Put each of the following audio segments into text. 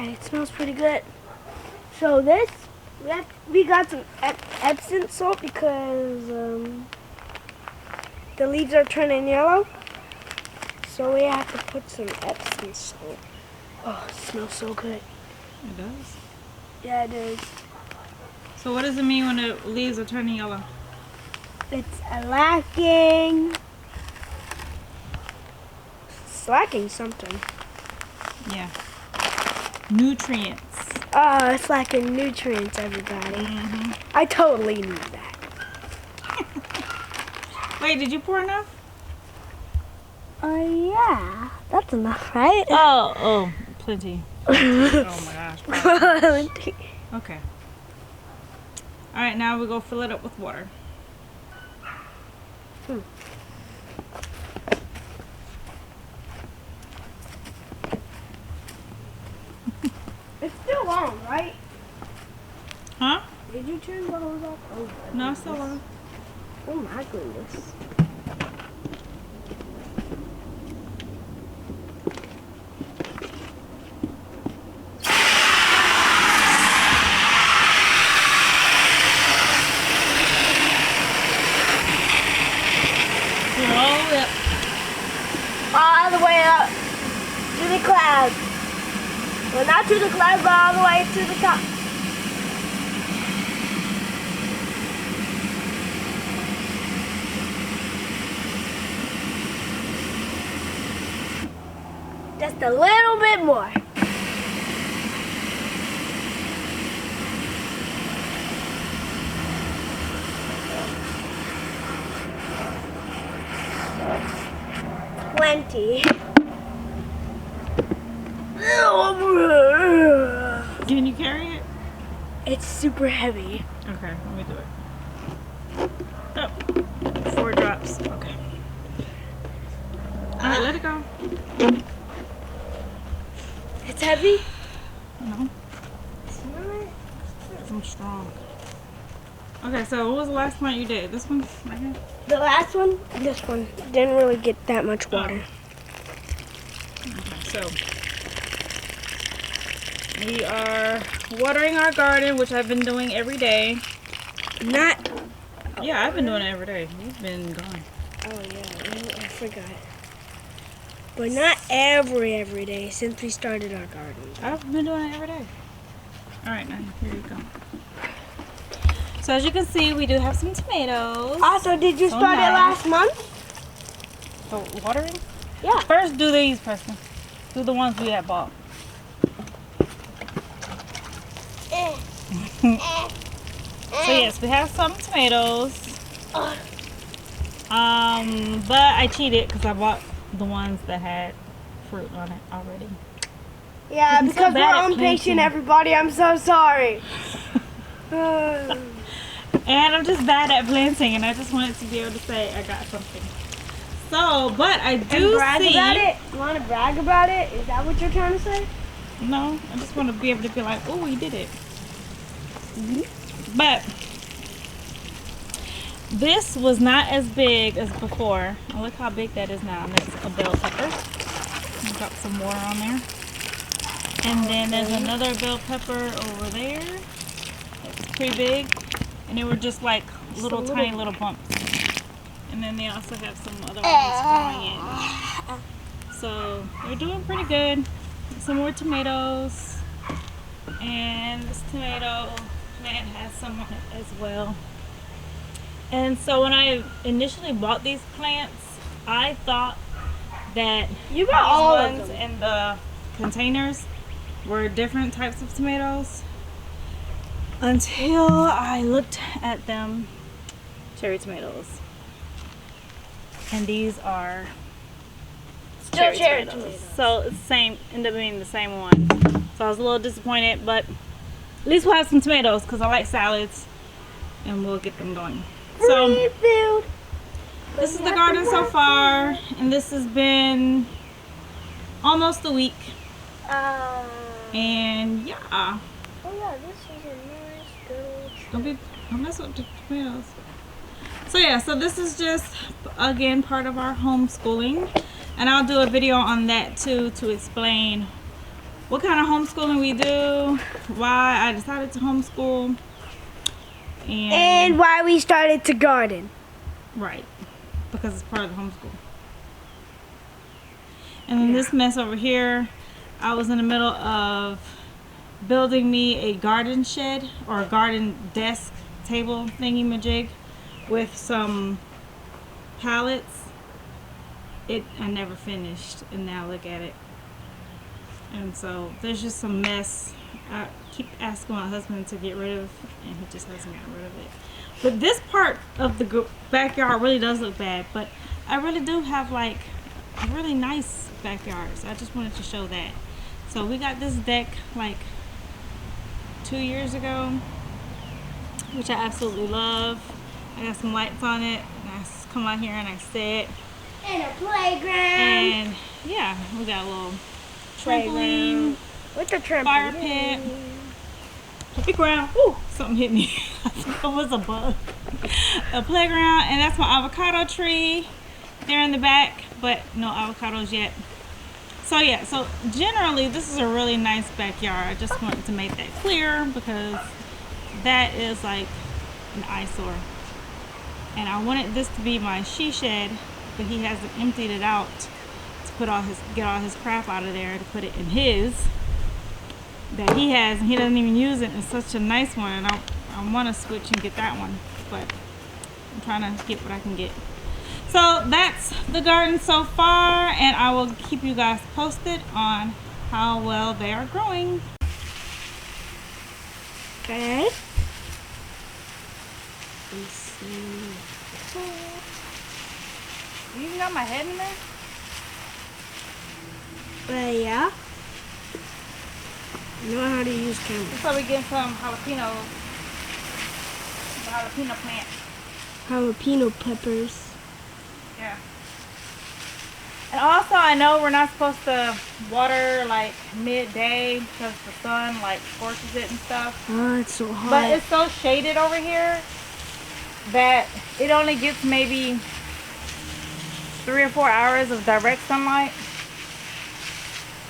Yeah, it smells pretty good. So this, we got some Epsom salt because the leaves are turning yellow. So we have to put some Epsom salt. Oh, it smells so good. It does? Yeah, it is. So what does it mean when the leaves are turning yellow? It's lacking something. Yeah. Nutrients. Oh, it's lacking nutrients, everybody. I totally knew that. Wait, did you pour enough? Yeah. That's enough, right? Oh, plenty. Oh my gosh. Probably. Okay. All right, now we go fill it up with water. It's still on, right? Huh? Did you turn the hose off? Oh, No, it's still on. oh my goodness. Roll it. All the way up to the clouds. Well, not to the clouds, but all the way to the top. Just a little bit more. Plenty. Can you carry it? It's super heavy. Okay, let me do it. Oh, 4 drops. Okay. All right, let it go. It's heavy? No, Smell it. I'm strong. Okay, so what was the last plant you did? This one right here? The last one, this one, didn't really get that much water. Okay, so we are watering our garden, which I've been doing every day. Not. Yeah, I've been doing it every day. You've been gone. Oh yeah, I forgot. But not every day since we started our garden. I've been doing it every day. All right, now here you go. So as you can see, we do have some tomatoes. Also, did you So start it nice. last month? So watering? Yeah. First, do these, Preston. Do the ones we had bought. So yes, we have some tomatoes. But I cheated because I bought the ones that had fruit on it already. Yeah, I'm so because bad we're at impatient, planting. everybody. I'm so sorry. And I'm just bad at planting, and I just wanted to be able to say I got something. So, but I do And brag see. about it? You want to brag about it? Is that what you're trying to say? No, I just want to be able to be like, oh, we did it. But this was not as big as before. Oh, look how big that is now. That's a bell pepper. Drop some water on there. And then there's another bell pepper over there. It's pretty big. And they were just like tiny little bumps. And then they also have some other ones growing in. So they're doing pretty good. Some more tomatoes. And this tomato plant has some on it as well. And so when I initially bought these plants, I thought that You got all of ones them. in the containers were different types of tomatoes until I looked at them, cherry tomatoes. And these are Still cherry tomatoes. So it's the same, end up being the same one. So I was a little disappointed, but at least we'll have some tomatoes because I like salads and we'll get them going. So this is the garden so far, and this has been almost a week. And yeah, Oh yeah, this is a nice little don't mess with the tomatoes. So yeah, so this is just again part of our homeschooling, and I'll do a video on that too to explain what kind of homeschooling we do, why I decided to homeschool, And why we started to garden. right, because it's part of the homeschool. And then this mess over here, I was in the middle of building me a garden shed or a garden desk table thingy-majig with some pallets. I never finished, and now look at it. And so there's just some mess. I keep asking my husband to get rid of, and he just hasn't gotten rid of it. But this part of the backyard really does look bad, but I really do have like a really nice backyard, so I just wanted to show that. So we got this deck like 2 years ago, which I absolutely love. I got some lights on it, and I come out here and I sit. And a playground. And yeah, we got a little trampoline. With the trampoline. Fire pit. Playground. Ooh, something hit me. I think it was a bug. A playground, and that's my avocado tree there in the back, but no avocados yet. So yeah, so generally this is a really nice backyard. I just wanted to make that clear because that is like an eyesore. And I wanted this to be my she shed, but he hasn't emptied it out to get all his crap out of there to put it in his that he has, and he doesn't even use it. It's such a nice one, and I want to switch and get that one, but I'm trying to get what I can get. So that's the garden so far, and I will keep you guys posted on how well they are growing. Okay. Let's see. You even got my head in there? Yeah. I know how to use camera. That's why we get some jalapenos. The jalapeno plant. Jalapeno peppers. Yeah. And also, I know we're not supposed to water like midday because the sun like scorches it and stuff. Oh, it's so hot. But it's so shaded over here that it only gets maybe 3 or 4 hours of direct sunlight.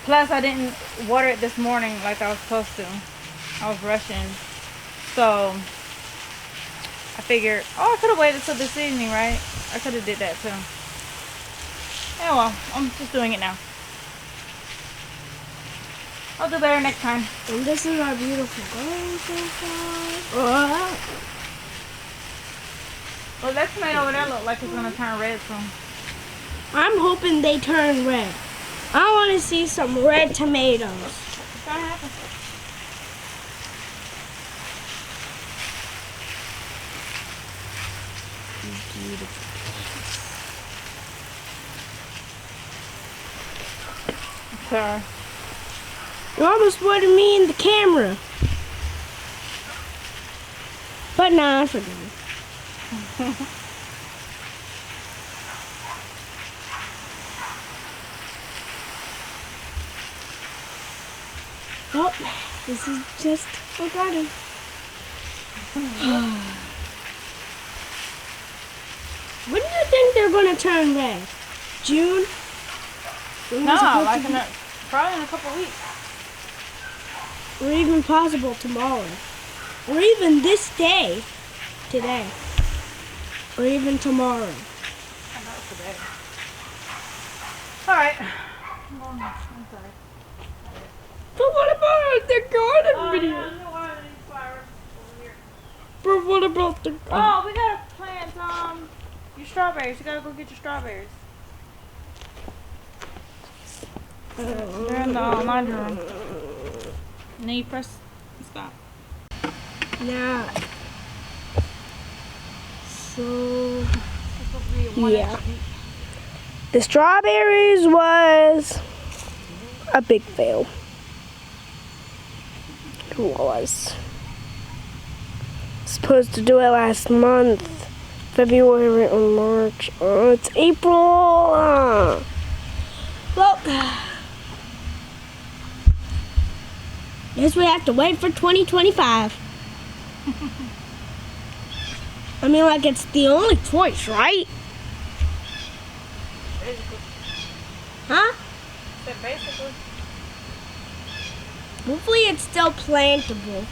Plus, I didn't water it this morning like I was supposed to. I was rushing. So, I figured, I could have waited till this evening, right? I could have did that too. Yeah, well, I'm just doing it now. I'll do better next time. And this is our beautiful garden so far. Well, that tomato over there look like it's gonna turn red soon. I'm hoping they turn red. I want to see some red tomatoes. It's gonna happen. Sorry. You almost wanted me in the camera. But nah, I forgot. Well, this is just a garden. When do you think they're going to turn red? June? No, like probably in a couple weeks. Or even possible tomorrow. Or even this day. Today. Or even tomorrow. I know it's today. Alright. I'm sorry. But what about the garden video? Yeah, I know why these flowers over here. But what about the... Oh, we gotta plant your strawberries. You gotta go get your strawberries. They're in the laundry room. And then you press stop. Yeah. So... Yeah. The strawberries was a big fail. It was. Supposed to do it last month. February or March. Oh, it's April. Well, guess we have to wait for 2025. I mean, like, it's the only choice, right? Basically. Huh? Basically. Hopefully it's still plantable.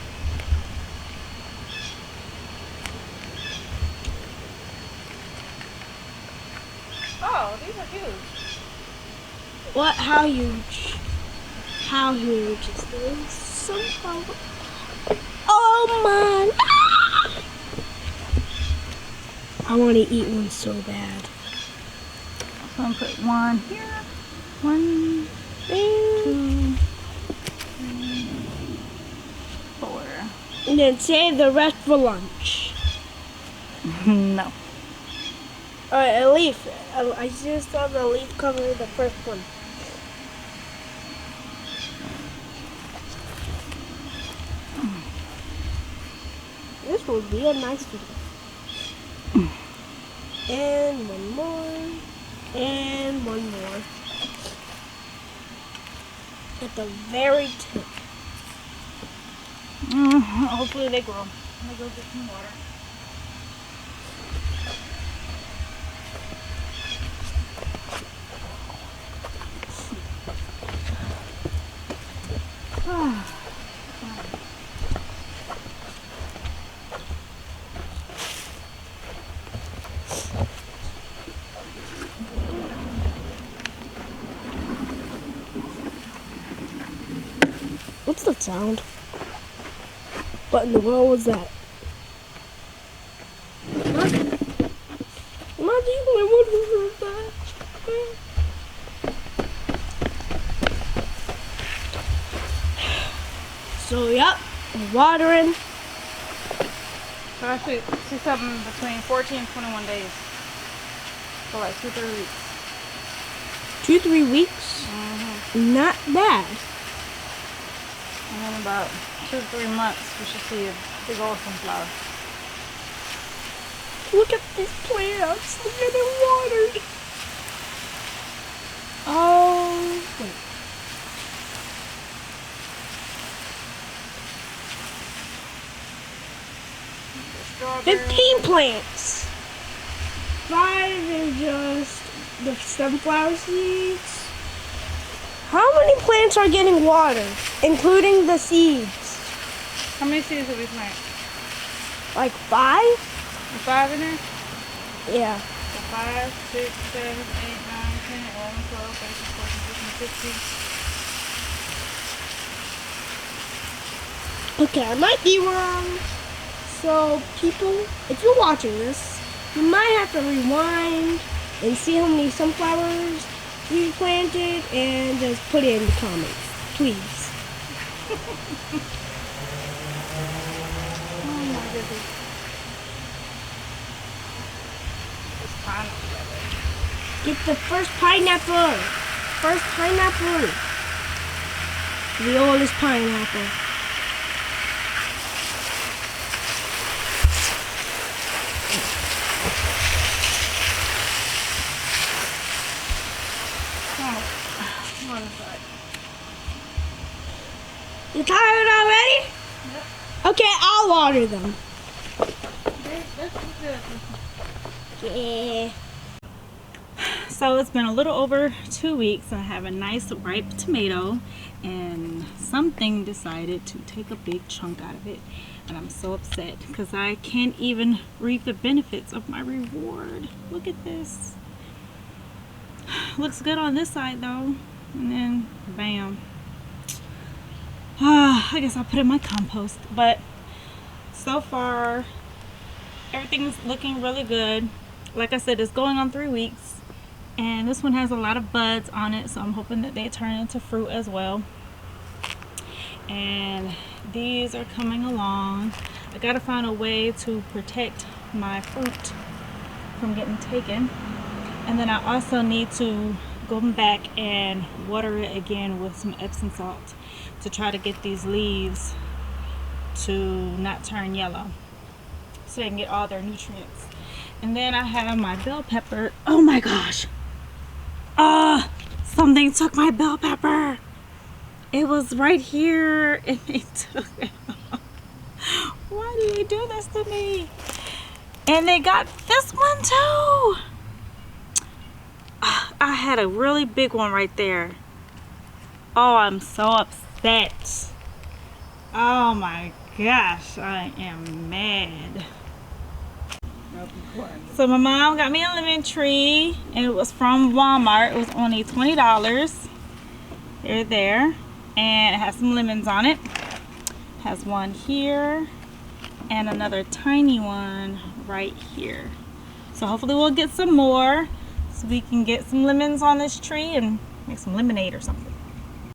Oh, these are huge. What? How huge? How huge is this? Somehow. Oh man! I want to eat one so bad. So I'm gonna put one here. 1, 2, 3, 4. And then save the rest for lunch. No. Alright, a leaf. I just saw the leaf cover the first one. This will be a nice video. And one more. And one more. At the very tip. Hopefully they grow. I'm gonna go get some water. What's that sound? What in the world was that? Am I the only one who heard that? So, yep, we're watering. So I should see something between 14 and 21 days. For like 2-3 weeks. 2-3 weeks? Not bad. And then about 2-3 months we should see a big old sunflower. Look at these plants. They're getting watered. Oh, wait. Strawberry. 15 plants. 5 are just the sunflower seeds. How many plants are getting water, including the seeds? How many seeds did we plant? Like 5? 5 in there? Yeah. So 5, 6, 7, 8, 9, 10, 11, 12, 13, 14, 15, 16. Okay, I might be wrong. So, people, if you're watching this, you might have to rewind and see how many sunflowers you planted and just put it in the comments, please. Oh my goodness. This pineapple. Get the first pineapple. First pineapple. The oldest pineapple. You tired already? Yep. Okay, I'll water them. This is good. Yeah. So it's been a little over 2 weeks and I have a nice ripe tomato and something decided to take a big chunk out of it, and I'm so upset because I can't even reap the benefits of my reward. Look at this. Looks good on this side though, and then bam. I guess I'll put it in my compost, but so far everything's looking really good. Like I said, it's going on 3 weeks, and this one has a lot of buds on it, so I'm hoping that they turn into fruit as well. And these are coming along. I gotta find a way to protect my fruit from getting taken, and then I also need to go back and water it again with some Epsom salt to try to get these leaves to not turn yellow so they can get all their nutrients. And then I have my bell pepper. Oh my gosh, something took my bell pepper. It was right here and they took it. Why do they do this to me? And they got this one too. I had a really big one right there. Oh, I'm so upset. Oh my gosh, I am mad. So my mom got me a lemon tree, and it was from Walmart. It was only $20. They're there, and it has some lemons on it. Has one here and another tiny one right here. So hopefully we'll get some more so we can get some lemons on this tree and make some lemonade or something.